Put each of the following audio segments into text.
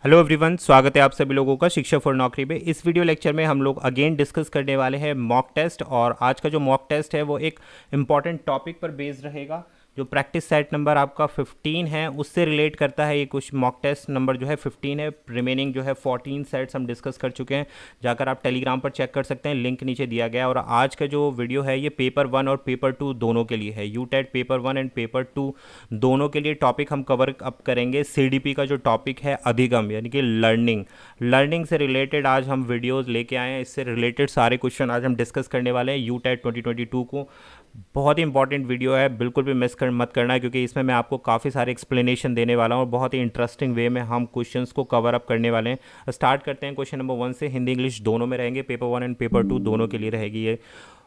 Hello everyone, स्वागत है आप सभी लोगों का शिक्षा फॉर नौकरी में। इस वीडियो लेक्चर में हम लोग अगेन डिस्कस करने वाले हैं मॉक टेस्ट। और आज का जो मॉक टेस्ट है वो एक इम्पॉर्टेंट टॉपिक पर बेस्ड रहेगा। जो प्रैक्टिस सेट नंबर आपका 15 है उससे रिलेट करता है। ये कुछ मॉक टेस्ट नंबर जो है 15 है, रिमेनिंग जो है 14 सेट्स हम डिस्कस कर चुके हैं। जाकर आप टेलीग्राम पर चेक कर सकते हैं, लिंक नीचे दिया गया है। और आज का जो वीडियो है ये पेपर 1 और पेपर 2 दोनों के लिए है। यूटेट पेपर 1 एंड पेपर 2 दोनों के लिए टॉपिक हम कवर अप करेंगे। सीडीपी का जो टॉपिक है अधिगम यानी कि लर्निंग से रिलेटेड आज हम वीडियोस लेके आए हैं। इससे रिलेटेड सारे क्वेश्चन आज हम डिस्कस करने वाले हैं यूटेट 2022 को। बहुत ही इंपॉर्टेंट वीडियो है, बिल्कुल भी मत करना, क्योंकि इसमें मैं आपको काफ़ी सारे एक्सप्लेनेशन देने वाला हूँ और बहुत ही इंटरेस्टिंग वे में हम क्वेश्चंस को कवर अप करने वाले हैं। स्टार्ट करते हैं क्वेश्चन नंबर 1 से। हिंदी इंग्लिश दोनों में रहेंगे, पेपर 1 एंड पेपर 2 दोनों के लिए रहेगी ये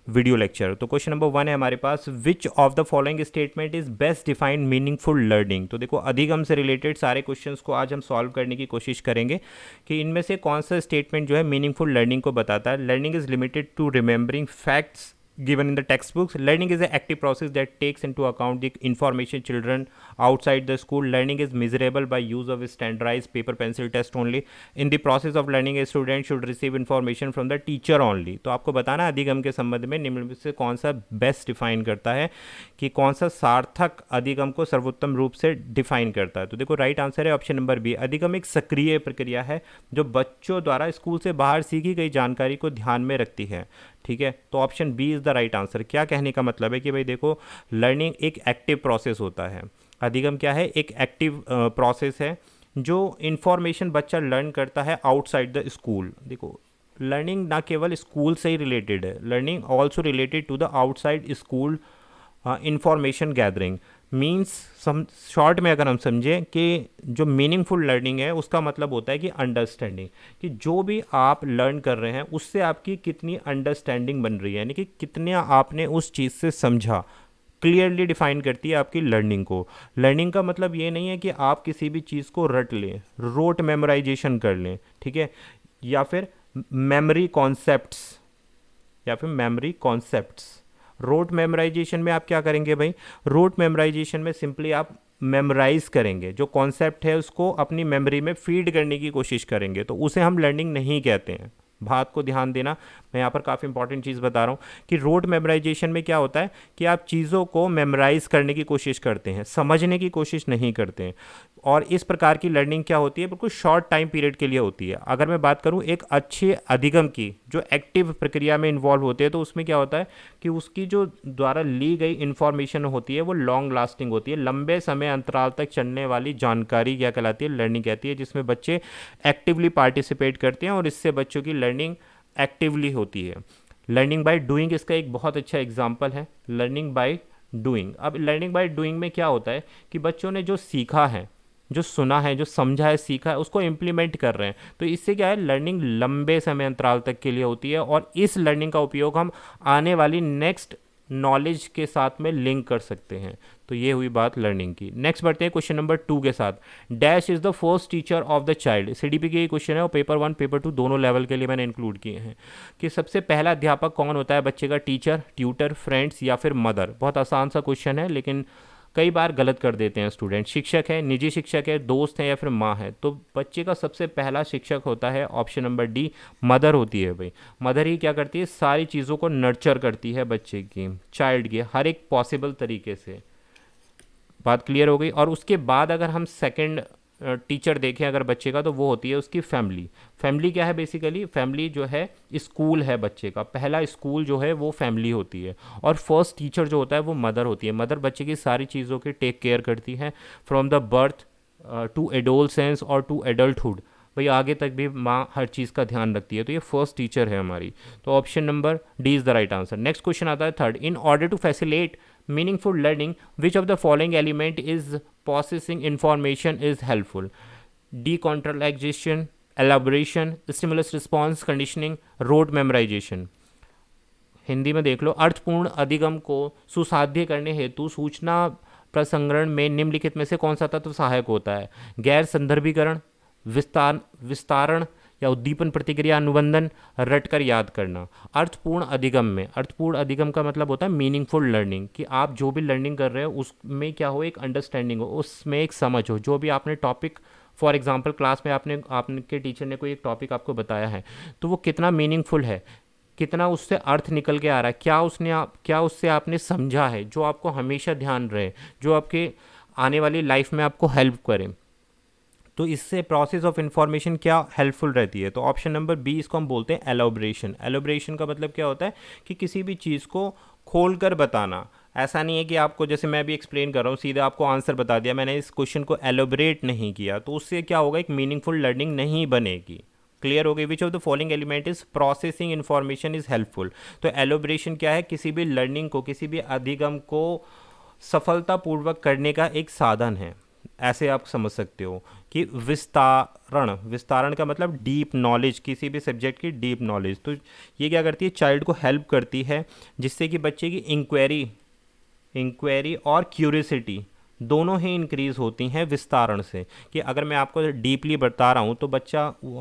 वीडियो लेक्चर। तो क्वेश्चन नंबर 1 है हमारे पास, which of the following statement is best defined meaningful learning. तो देखो, अधिगम से रिलेटेड सारे क्वेश्चंस को आज हम सॉल्व करने की कोशिश करेंगे कि इनमें से कौन सा स्टेटमेंट जो है मीनिंगफुल लर्निंग को बताता है। Learning is limited to remembering facts given in the textbooks. Learning is an active process that takes into account the information children outside the school. Learning is measurable by use of standardized paper pencil test only. In the process of learning, a student should receive information from the teacher only. तो आपको बताना है अधिगम के संबंध में निम्न में से कौन सा बेस्ट डिफाइन करता है, कि कौन सा सार्थक अधिगम को सर्वोत्तम रूप से डिफाइन करता है। तो देखो, राइट आंसर है ऑप्शन नंबर बी। अधिगम एक सक्रिय प्रक्रिया है जो बच्चों द्वारा स्कूल से बाहर सीखी गई जानकारी को ध्यान में रखती है। ठीक है, तो option B is the right answer. क्या कहने का मतलब है कि भाई देखो, लर्निंग एक एक्टिव प्रोसेस होता है। अधिगम क्या है? एक एक्टिव प्रोसेस है जो इन्फॉर्मेशन बच्चा लर्न करता है आउटसाइड द स्कूल। देखो, लर्निंग ना केवल स्कूल से ही रिलेटेड है, learning also related to the outside school information gathering. Means short में अगर हम समझें कि जो मीनिंगफुल लर्निंग है उसका मतलब होता है कि अंडरस्टैंडिंग, कि जो भी आप लर्न कर रहे हैं उससे आपकी कितनी अंडरस्टैंडिंग बन रही है, यानी कि कितना आपने उस चीज़ से समझा, क्लियरली डिफाइन करती है आपकी लर्निंग को। लर्निंग का मतलब ये नहीं है कि आप किसी भी चीज़ को रट लें, रोट मेमोराइजेशन कर लें, ठीक है, या फिर मेमोरी कॉन्सेप्ट्स रोट मेमोराइजेशन में आप क्या करेंगे भाई? रोट मेमोराइजेशन में सिंपली आप मेमोराइज करेंगे, जो कॉन्सेप्ट है उसको अपनी मेमोरी में फीड करने की कोशिश करेंगे, तो उसे हम लर्निंग नहीं कहते हैं। बात को ध्यान देना, मैं यहाँ पर काफ़ी इंपॉर्टेंट चीज़ बता रहा हूँ कि रोट मेमोराइजेशन में क्या होता है कि आप चीज़ों को मेमोराइज करने की कोशिश करते हैं, समझने की कोशिश नहीं करते हैं। और इस प्रकार की लर्निंग क्या होती है? बिल्कुल शॉर्ट टाइम पीरियड के लिए होती है। अगर मैं बात करूँ एक अच्छे अधिगम की, जो एक्टिव प्रक्रिया में इन्वॉल्व होते हैं, तो उसमें क्या होता है कि उसकी जो द्वारा ली गई इन्फॉर्मेशन होती है वो लॉन्ग लास्टिंग होती है, लंबे समय अंतराल तक चलने वाली जानकारी क्या कहलाती है? लर्निंग कहती है, जिसमें बच्चे एक्टिवली पार्टिसिपेट करते हैं और इससे बच्चों की लर्निंग एक्टिवली होती है। लर्निंग बाय डूइंग इसका एक बहुत अच्छा एग्जाम्पल है, लर्निंग बाय डूइंग। अब लर्निंग बाय डूइंग में क्या होता है कि बच्चों ने जो सीखा है, जो सुना है, जो समझा है, सीखा है, उसको इम्प्लीमेंट कर रहे हैं। तो इससे क्या है, लर्निंग लंबे समय अंतराल तक के लिए होती है और इस लर्निंग का उपयोग हम आने वाली नेक्स्ट नॉलेज के साथ में लिंक कर सकते हैं। तो ये हुई बात लर्निंग की। नेक्स्ट बढ़ते हैं क्वेश्चन नंबर 2 के साथ। Dash is the first teacher of the child. CDP के ये क्वेश्चन है और पेपर 1 पेपर 2 दोनों लेवल के लिए मैंने इंक्लूड किए हैं कि सबसे पहला अध्यापक कौन होता है बच्चे का? टीचर, ट्यूटर, फ्रेंड्स या फिर मदर। बहुत आसान सा क्वेश्चन है लेकिन कई बार गलत कर देते हैं स्टूडेंट। शिक्षक है, निजी शिक्षक है, दोस्त है या फिर माँ है। तो बच्चे का सबसे पहला शिक्षक होता है ऑप्शन नंबर डी, मदर होती है भाई। मदर ही क्या करती है? सारी चीज़ों को नर्चर करती है बच्चे की, चाइल्ड की, हर एक पॉसिबल तरीके से। बात क्लियर हो गई। और उसके बाद अगर हम सेकंड टीचर देखें अगर बच्चे का, तो वो होती है उसकी फैमिली। फैमिली क्या है? बेसिकली फैमिली जो है स्कूल है बच्चे का, पहला स्कूल जो है वो फैमिली होती है। और फर्स्ट टीचर जो होता है वो मदर होती है। मदर बच्चे की सारी चीज़ों की टेक केयर करती है, from the birth to adolescence और टू एडल्टहुड। भाई आगे तक भी माँ हर चीज़ का ध्यान रखती है, तो ये फर्स्ट टीचर है हमारी। तो option number D is the right answer. Next question आता है third. In order to facilitate meaningful learning, which of the following element is processing information is helpful? Decontextualization, elaboration, stimulus response conditioning, rote memorization। Hindi में देख लो, अर्थपूर्ण अधिगम को सुसाध्य करने हेतु सूचना प्रसंग्रहण में निम्नलिखित में से कौन सा तत्व सहायक होता है? गैर संदर्भीकरण, विस्तारण या उद्दीपन प्रतिक्रिया अनुबंधन, रटकर याद करना। अर्थपूर्ण अधिगम का मतलब होता है मीनिंगफुल लर्निंग, कि आप जो भी लर्निंग कर रहे हो उसमें क्या हो, एक अंडरस्टैंडिंग हो, उसमें एक समझ हो, जो भी आपने टॉपिक फॉर एग्जांपल क्लास में आपके टीचर ने कोई एक टॉपिक आपको बताया है, तो वो कितना मीनिंगफुल है, कितना उससे अर्थ निकल के आ रहा है, क्या उससे आपने समझा है, जो आपको हमेशा ध्यान रहे, जो आपके आने वाली लाइफ में आपको हेल्प करे। तो इससे प्रोसेस ऑफ इंफॉर्मेशन क्या हेल्पफुल रहती है। तो ऑप्शन नंबर बी इसको हम बोलते हैं एलोब्रेशन। एलोब्रेशन का मतलब क्या होता है कि किसी भी चीज़ को खोल कर बताना। ऐसा नहीं है कि आपको, जैसे मैं भी एक्सप्लेन कर रहा हूँ, सीधे आपको आंसर बता दिया, मैंने इस क्वेश्चन को एलोबरेट नहीं किया, तो उससे क्या होगा, एक मीनिंगफुल लर्निंग नहीं बनेगी। क्लियर हो गई। विच of the following element is processing information is helpful. तो एलोब्रेशन क्या है, किसी भी लर्निंग को, किसी भी अधिगम को सफलतापूर्वक करने का एक साधन है। ऐसे आप समझ सकते हो कि विस्तारण, विस्तारण का मतलब डीप नॉलेज, किसी भी सब्जेक्ट की डीप नॉलेज। तो ये क्या करती है, चाइल्ड को हेल्प करती है, जिससे कि बच्चे की इंक्वायरी और क्यूरियोसिटी दोनों ही इंक्रीज़ होती हैं विस्तारण से। कि अगर मैं आपको डीपली बता रहा हूँ तो बच्चा,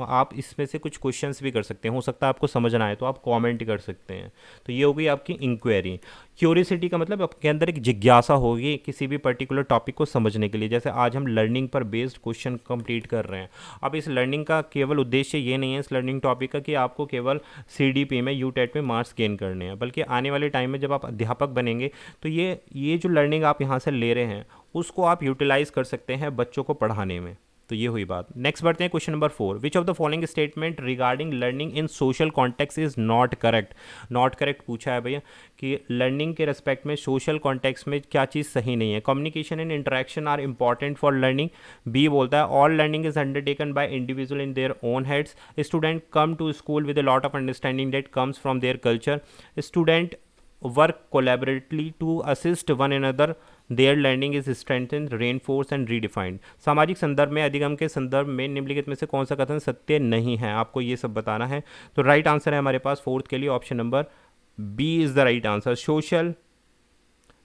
आप इसमें से कुछ क्वेश्चंस भी कर सकते हैं, हो सकता है आपको समझ ना आए तो आप कमेंट कर सकते हैं। तो ये हो गई आपकी इंक्वायरी। क्यूरियोसिटी का मतलब आपके अंदर एक जिज्ञासा होगी किसी भी पर्टिकुलर टॉपिक को समझने के लिए। जैसे आज हम लर्निंग पर बेस्ड क्वेश्चन कंप्लीट कर रहे हैं। अब इस लर्निंग का केवल उद्देश्य ये नहीं है इस लर्निंग टॉपिक का कि आपको केवल सीडीपी में, यूटेट में मार्क्स गेन करने हैं, बल्कि आने वाले टाइम में जब आप अध्यापक बनेंगे तो ये जो लर्निंग आप यहाँ से ले रहे हैं उसको आप यूटिलाइज कर सकते हैं बच्चों को पढ़ाने में। तो ये हुई बात। नेक्स्ट बढ़ते हैं question number 4। Which of the following statement regarding learning in social context is not correct. Not correct पूछा है भैया कि लर्निंग के रेस्पेक्ट में सोशल कॉन्टेक्स्ट में क्या चीज़ सही नहीं है। Communication and interaction are important for learning. B बोलता है all learning is undertaken by individual in their own heads. Student come to school with a lot of understanding that comes from their culture. Student work collaboratively to assist one another. Their learning is strengthen, reinforce and redefined. सामाजिक संदर्भ में, अधिगम के संदर्भ में निम्नलिखित में से कौन सा कथन सत्य नहीं है, आपको ये सब बताना है। तो राइट आंसर है हमारे पास फोर्थ के लिए option number B is the right answer. Social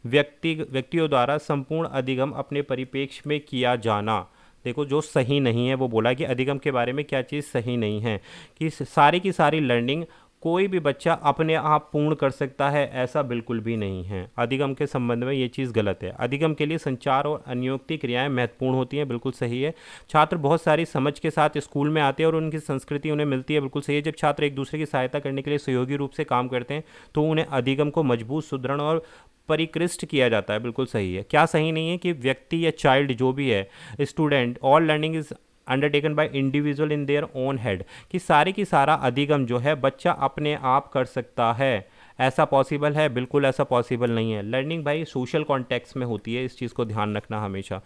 व्यक्तियों द्वारा संपूर्ण अधिगम अपने परिप्रेक्ष्य में किया जाना। देखो जो सही नहीं है वो बोला कि अधिगम के बारे में क्या चीज़ सही नहीं है, कि सारी की सारी लर्निंग कोई भी बच्चा अपने आप पूर्ण कर सकता है, ऐसा बिल्कुल भी नहीं है। अधिगम के संबंध में ये चीज़ गलत है। अधिगम के लिए संचार और अनुयुक्ति क्रियाएं महत्वपूर्ण होती हैं, बिल्कुल सही है। छात्र बहुत सारी समझ के साथ स्कूल में आते हैं और उनकी संस्कृति उन्हें मिलती है, बिल्कुल सही है। जब छात्र एक दूसरे की सहायता करने के लिए सहयोगी रूप से काम करते हैं तो उन्हें अधिगम को मजबूत, सुदृढ़ और परिकृष्ट किया जाता है, बिल्कुल सही है। क्या सही नहीं है कि व्यक्ति या चाइल्ड जो भी है, student, all learning is undertaken by individual in their own head, कि सारे की सारा अधिगम जो है बच्चा अपने आप कर सकता है। ऐसा पॉसिबल है? बिल्कुल ऐसा पॉसिबल नहीं है। लर्निंग भाई सोशल कॉन्टेक्स्ट में होती है, इस चीज़ को ध्यान रखना हमेशा।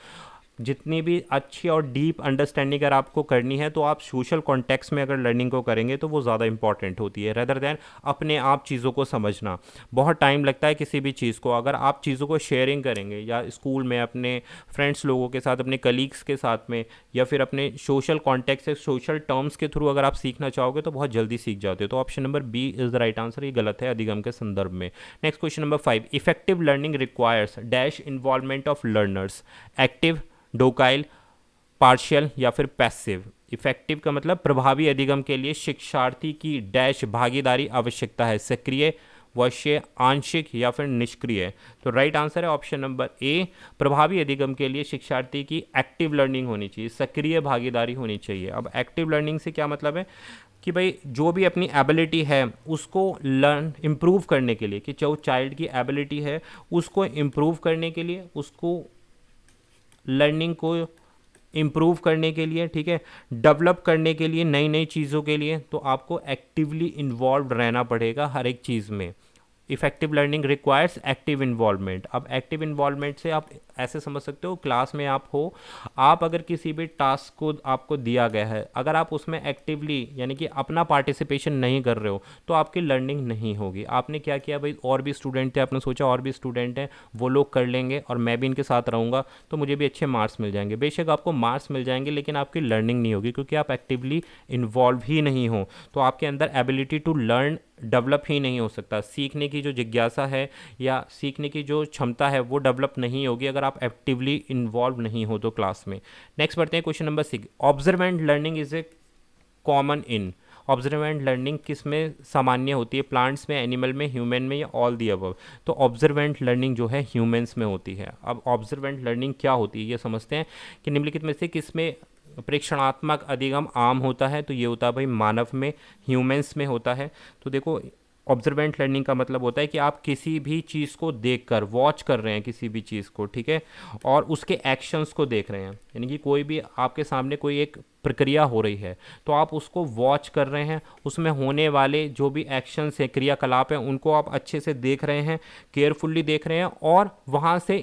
जितनी भी अच्छी और डीप अंडरस्टैंडिंग अगर आपको करनी है तो आप सोशल कॉन्टेक्स्ट में अगर लर्निंग को करेंगे तो वो ज़्यादा इंपॉर्टेंट होती है, रेदर दैन अपने आप चीज़ों को समझना। बहुत टाइम लगता है किसी भी चीज़ को, अगर आप चीज़ों को शेयरिंग करेंगे या स्कूल में अपने फ्रेंड्स लोगों के साथ, अपने कलीग्स के साथ में, या फिर अपने सोशल कॉन्टेक्स्ट से सोशल टर्म्स के थ्रू अगर आप सीखना चाहोगे तो बहुत जल्दी सीख जाते हो। तो option number B is the right answer, ये गलत है अधिगम के संदर्भ में। Next question number 5। Effective learning requires dash involvement of learners. Active, docile, partial या फिर पैसिव। इफेक्टिव का मतलब प्रभावी अधिगम के लिए शिक्षार्थी की डैश भागीदारी आवश्यकता है। सक्रिय, वश्य, आंशिक या फिर निष्क्रिय। तो राइट आंसर है ऑप्शन नंबर ए। प्रभावी अधिगम के लिए शिक्षार्थी की एक्टिव लर्निंग होनी चाहिए, सक्रिय भागीदारी होनी चाहिए। अब एक्टिव लर्निंग से क्या मतलब है कि भाई जो भी अपनी एबिलिटी है उसको लर्न इम्प्रूव करने के लिए, कि जो चाइल्ड की एबिलिटी है उसको इम्प्रूव करने के लिए, उसको लर्निंग को इम्प्रूव करने के लिए, ठीक है, डेवलप करने के लिए, नई नई चीज़ों के लिए, तो आपको एक्टिवली इन्वॉल्व रहना पड़ेगा हर एक चीज़ में। Effective learning requires active involvement. अब एक्टिव इन्वॉल्वमेंट से आप ऐसे समझ सकते हो, क्लास में आप हो, आप अगर किसी भी टास्क को आपको दिया गया है, अगर आप उसमें एक्टिवली यानी कि अपना पार्टिसिपेशन नहीं कर रहे हो तो आपकी लर्निंग नहीं होगी। आपने क्या किया भाई, और भी स्टूडेंट थे, आपने सोचा और भी स्टूडेंट हैं, वो लोग कर लेंगे और मैं भी इनके साथ रहूँगा तो मुझे भी अच्छे मार्क्स मिल जाएंगे। बेशक आपको मार्क्स मिल जाएंगे लेकिन आपकी लर्निंग नहीं होगी, क्योंकि आप एक्टिवली इन्वॉल्व ही नहीं हो। तो आपके अंदर एबिलिटी टू लर्न डेवलप ही नहीं हो सकता। सीखने की जो जिज्ञासा है या सीखने की जो क्षमता है वो डेवलप नहीं होगी अगर आप एक्टिवली इन्वॉल्व नहीं हो तो क्लास में। नेक्स्ट बढ़ते हैं question number 6। Observant learning is a common in. Observant learning किस में सामान्य होती है? प्लांट्स में, एनिमल में, ह्यूमन में, या ऑल दी अबव। तो ऑब्जर्वेंट लर्निंग जो है ह्यूमंस में होती है। अब ऑब्जर्वेंट लर्निंग क्या होती है ये समझते हैं कि निम्नलिखित में से किस में प्रेक्षणात्मक अधिगम आम होता है, तो ये होता है भाई मानव में, ह्यूमंस में होता है। तो देखो ऑब्जर्वेंट लर्निंग का मतलब होता है कि आप किसी भी चीज़ को देखकर वॉच कर रहे हैं किसी भी चीज़ को, ठीक है, और उसके एक्शंस को देख रहे हैं, यानी कि कोई भी आपके सामने कोई एक प्रक्रिया हो रही है तो आप उसको वॉच कर रहे हैं, उसमें होने वाले जो भी एक्शंस हैं, क्रियाकलाप हैं, उनको आप अच्छे से देख रहे हैं, केयरफुल्ली देख रहे हैं और वहाँ से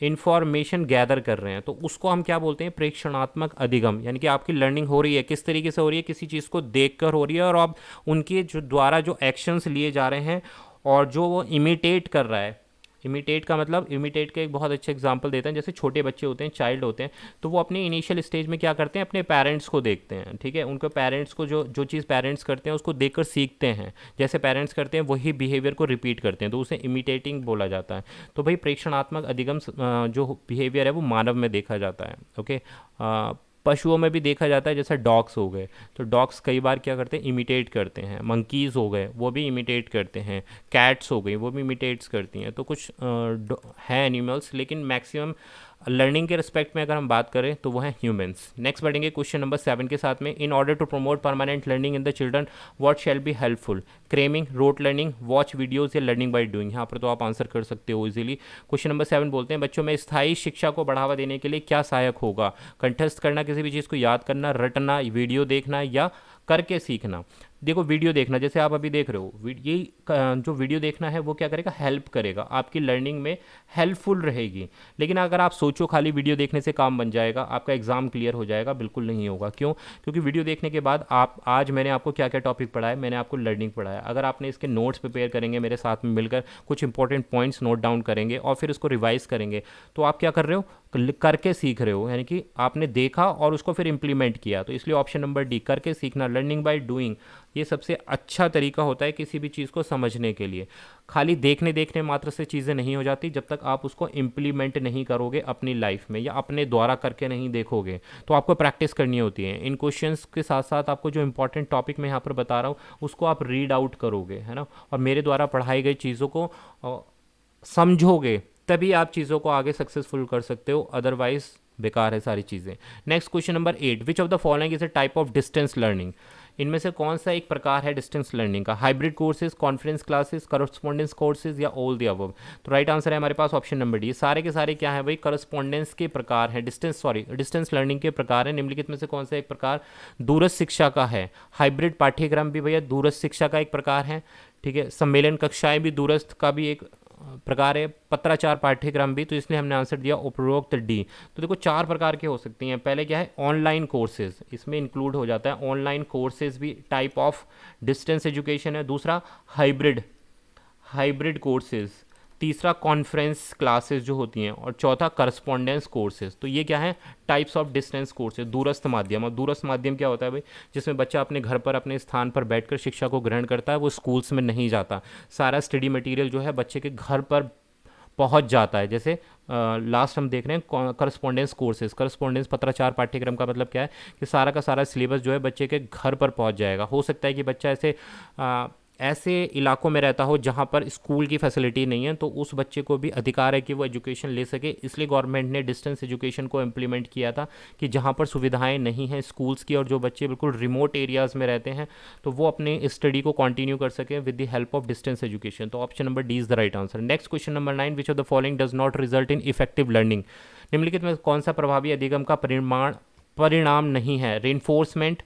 इन्फॉर्मेशन गैदर कर रहे हैं। तो उसको हम क्या बोलते हैं, प्रेक्षणात्मक अधिगम, यानी कि आपकी लर्निंग हो रही है, किस तरीके से हो रही है, किसी चीज़ को देखकर हो रही है और आप उनके जो द्वारा जो एक्शंस लिए जा रहे हैं और जो वो इमिटेट कर रहा है। इमिटेट का मतलब, इमिटेट का एक बहुत अच्छा एग्जांपल देते हैं, जैसे छोटे बच्चे होते हैं, चाइल्ड होते हैं, तो वो अपने इनिशियल स्टेज में क्या करते हैं, अपने पेरेंट्स को देखते हैं, ठीक है, उनके पेरेंट्स को जो जो चीज़ पेरेंट्स करते हैं उसको देखकर सीखते हैं, जैसे पेरेंट्स करते हैं वही बिहेवियर को रिपीट करते हैं, तो उसे इमिटेटिंग बोला जाता है। तो भाई प्रेक्षणात्मक अधिगम जो बिहेवियर है वो मानव में देखा जाता है। ओके, पशुओं में भी देखा जाता है, जैसे डॉग्स हो गए, तो डॉग्स कई बार क्या करते हैं, इमिटेट करते हैं, मंकीज़ हो गए वो भी इमिटेट करते हैं, कैट्स हो गई वो भी इमिटेट्स करती हैं। तो कुछ है एनिमल्स, लेकिन मैक्सिमम लर्निंग के रिस्पेक्ट में अगर हम बात करें तो वो है ह्यूमंस। नेक्स्ट बढ़ेंगे क्वेश्चन नंबर 7 के साथ में, in order to promote permanent learning in the children what shall be helpful, cramming, rote learning, watch videos या लर्निंग बाय डूइंग। यहाँ पर तो आप आंसर कर सकते हो इजीली। क्वेश्चन नंबर 7 बोलते हैं बच्चों में स्थायी शिक्षा को बढ़ावा देने के लिए क्या सहायक होगा, कंठस्थ करना, किसी भी चीज़ को याद करना, रटना, वीडियो देखना या करके सीखना। देखो वीडियो देखना, जैसे आप अभी देख रहे हो, ये जो वीडियो देखना है वो क्या करेगा, हेल्प करेगा, आपकी लर्निंग में हेल्पफुल रहेगी। लेकिन अगर आप सोचो खाली वीडियो देखने से काम बन जाएगा, आपका एग्जाम क्लियर हो जाएगा, बिल्कुल नहीं होगा। क्यों? क्योंकि वीडियो देखने के बाद आप, आज मैंने आपको क्या क्या टॉपिक पढ़ाया, मैंने आपको लर्निंग पढ़ाया, अगर आपने इसके नोट्स प्रिपेयर करेंगे, मेरे साथ में मिलकर कुछ इंपॉर्टेंट पॉइंट्स नोट डाउन करेंगे और फिर उसको रिवाइज करेंगे, तो आप क्या कर रहे हो, करके सीख रहे हो, यानी कि आपने देखा और उसको फिर इंप्लीमेंट किया। तो इसलिए ऑप्शन नंबर डी, करके सीखना, लर्निंग बाय डूइंग, ये सबसे अच्छा तरीका होता है किसी भी चीज़ को समझने के लिए। खाली देखने देखने मात्र से चीज़ें नहीं हो जाती, जब तक आप उसको इम्प्लीमेंट नहीं करोगे अपनी लाइफ में या अपने द्वारा करके नहीं देखोगे, तो आपको प्रैक्टिस करनी होती है। इन क्वेश्चंस के साथ साथ आपको जो इंपॉर्टेंट टॉपिक मैं यहाँ पर बता रहा हूँ उसको आप रीड आउट करोगे, है ना, और मेरे द्वारा पढ़ाई गई चीज़ों को समझोगे, तभी आप चीज़ों को आगे सक्सेसफुल कर सकते हो, अदरवाइज बेकार है सारी चीज़ें। Next question number 8, which of the following is a type of distance learning, इनमें से कौन सा एक प्रकार है डिस्टेंस लर्निंग का, hybrid courses, conference classes, correspondence courses या ऑल द अबव। तो राइट आंसर है हमारे पास ऑप्शन नंबर डी, सारे के सारे क्या है भाई, करस्पॉन्डेंस के प्रकार हैं, डिस्टेंस लर्निंग के प्रकार हैं। निम्नलिखित में से कौन सा एक प्रकार दूरस्थ शिक्षा का है, हाइब्रिड पाठ्यक्रम भी भैया दूरस्थ शिक्षा का एक प्रकार है, ठीक है, सम्मेलन कक्षाएं भी दूरस्थ का भी एक प्रकार है, पत्राचार पाठ्यक्रम भी, तो इसलिए हमने आंसर दिया उपरोक्त डी। तो देखो 4 प्रकार के हो सकती हैं, पहले क्या है, ऑनलाइन कोर्सेज, इसमें इंक्लूड हो जाता है ऑनलाइन कोर्सेज भी टाइप ऑफ डिस्टेंस एजुकेशन है। दूसरा हाइब्रिड कोर्सेज, तीसरा कॉन्फ्रेंस क्लासेस जो होती हैं, और चौथा करस्पॉन्डेंस कोर्सेज। तो ये क्या है, टाइप्स ऑफ डिस्टेंस कोर्सेज, दूरस्थ माध्यम। और दूरस्थ माध्यम क्या होता है भाई, जिसमें बच्चा अपने घर पर अपने स्थान पर बैठकर शिक्षा को ग्रहण करता है, वो स्कूल्स में नहीं जाता, सारा स्टडी मटेरियल जो है बच्चे के घर पर पहुंच जाता है। जैसे लास्ट हम देख रहे हैं करस्पॉन्डेंस कोर्सेज, करस्पॉन्डेंस पत्राचार पाठ्यक्रम का मतलब क्या है कि सारा का सारा सिलेबस जो है बच्चे के घर पर पहुंच जाएगा। हो सकता है कि बच्चा ऐसे इलाकों में रहता हो जहां पर स्कूल की फैसिलिटी नहीं है, तो उस बच्चे को भी अधिकार है कि वो एजुकेशन ले सके, इसलिए गवर्नमेंट ने डिस्टेंस एजुकेशन को इम्प्लीमेंट किया था कि जहां पर सुविधाएं नहीं हैं स्कूल्स की और जो बच्चे बिल्कुल रिमोट एरियाज़ में रहते हैं तो वो अपने स्टडी को कंटिन्यू कर सकें with the help of distance education. तो option number D is the right answer. Next question number 9, which of the following does not result in effective learning, निम्नलिखित में कौन सा प्रभावी अधिगम का परिणाम नहीं है, reinforcement,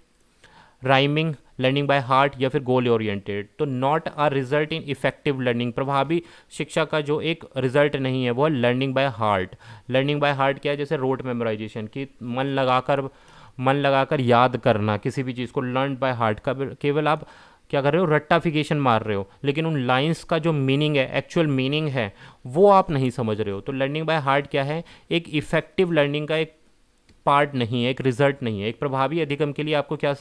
rhyming, learning by heart या फिर गोल ओरिएंटेड। तो not a result in effective learning, प्रभावी शिक्षा का जो एक रिजल्ट नहीं है वो है learning by heart. Learning by heart क्या है, जैसे रोट मेमोराइजेशन की मन लगाकर याद करना किसी भी चीज़ को, लर्न बाय हार्ट का केवल आप क्या कर रहे हो, रट्टाफिकेशन मार रहे हो, लेकिन उन लाइंस का जो मीनिंग है, एक्चुअल मीनिंग है, वो आप नहीं समझ रहे हो। तो लर्निंग बाय हार्ट क्या है, एक इफेक्टिव लर्निंग का एक पार्ट नहीं है, एक रिजल्ट नहीं है। एक प्रभावी अधिगम के लिए आपको क्या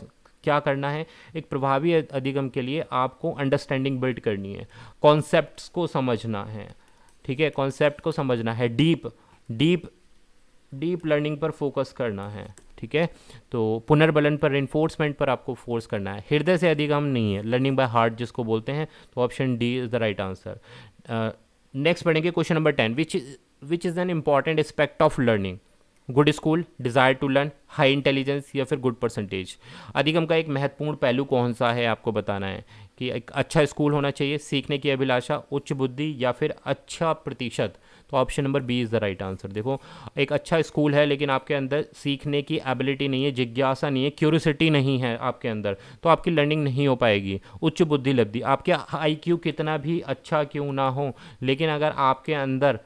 क्या करना है, एक प्रभावी अधिगम के लिए आपको अंडरस्टैंडिंग बिल्ड करनी है, कॉन्सेप्ट्स को समझना है, ठीक है, कॉन्सेप्ट को समझना है, डीप लर्निंग पर फोकस करना है, ठीक है। तो पुनर्बलन पर, रेनफोर्समेंट पर आपको फोर्स करना है, हृदय से अधिगम नहीं है, लर्निंग बाय हार्ट जिसको बोलते हैं। तो option D is the right answer. Next पढ़ेंगे question number 10, which is an important aspect of learning, good school, desire to learn, high intelligence या फिर गुड परसेंटेज। अधिगम का एक महत्वपूर्ण पहलू कौन सा है आपको बताना है कि एक अच्छा स्कूल होना चाहिए, सीखने की अभिलाषा, उच्च बुद्धि या फिर अच्छा प्रतिशत। तो option number B is the right answer. देखो, एक अच्छा स्कूल है लेकिन आपके अंदर सीखने की एबिलिटी नहीं है, जिज्ञासा नहीं है, क्यूरियोसिटी नहीं है आपके अंदर, तो आपकी लर्निंग नहीं हो पाएगी। उच्च बुद्धि लब्धि, आपके आईक्यू कितना भी अच्छा क्यों ना हो, लेकिन अगर आपके अंदर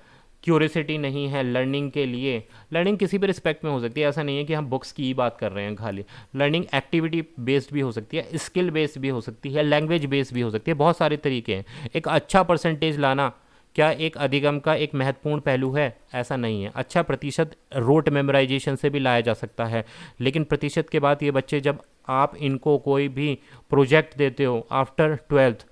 क्यूरियोसिटी नहीं है लर्निंग के लिए, लर्निंग किसी भी रिस्पेक्ट में हो सकती है, ऐसा नहीं है कि हम बुक्स की ही बात कर रहे हैं खाली। लर्निंग एक्टिविटी बेस्ड भी हो सकती है, स्किल बेस्ड भी हो सकती है, लैंग्वेज बेस्ड भी हो सकती है, बहुत सारे तरीके हैं। एक अच्छा परसेंटेज लाना क्या एक अधिगम का एक महत्वपूर्ण पहलू है? ऐसा नहीं है। अच्छा प्रतिशत रोट मेमोराइजेशन से भी लाया जा सकता है, लेकिन प्रतिशत के बाद ये बच्चे, जब आप इनको कोई भी प्रोजेक्ट देते हो आफ्टर 12th,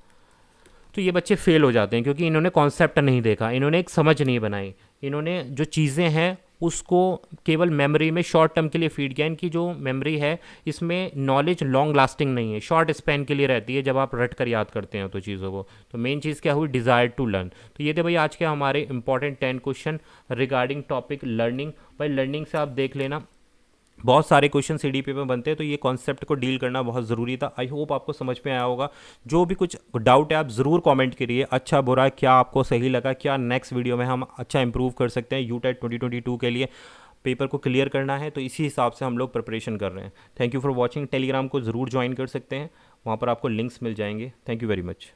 तो ये बच्चे फेल हो जाते हैं क्योंकि इन्होंने कॉन्सेप्ट नहीं देखा, इन्होंने एक समझ नहीं बनाई, इन्होंने जो चीज़ें हैं उसको केवल मेमोरी में शॉर्ट टर्म के लिए फीड किया। इनकी जो मेमोरी है इसमें नॉलेज लॉन्ग लास्टिंग नहीं है, शॉर्ट स्पैन के लिए रहती है जब आप रट कर याद करते हैं तो चीज़ों को। तो मेन चीज़ क्या हुई? Desire to learn. तो ये थे भाई आज के हमारे important 10 question regarding topic learning. भाई लर्निंग से आप देख लेना बहुत सारे क्वेश्चन सीडीपी में बनते हैं, तो ये कॉन्सेप्ट को डील करना बहुत ज़रूरी था। आई होप आपको समझ में आया होगा। जो भी कुछ डाउट है आप ज़रूर कमेंट करिए, अच्छा बुरा क्या आपको सही लगा, क्या नेक्स्ट वीडियो में हम अच्छा इंप्रूव कर सकते हैं। यूटेट 2022 के लिए पेपर को क्लियर करना है, तो इसी हिसाब से हम लोग प्रिपरेशन कर रहे हैं। Thank you for watching. Telegram को ज़रूर ज्वाइन कर सकते हैं, वहाँ पर आपको लिंक्स मिल जाएंगे। Thank you very much.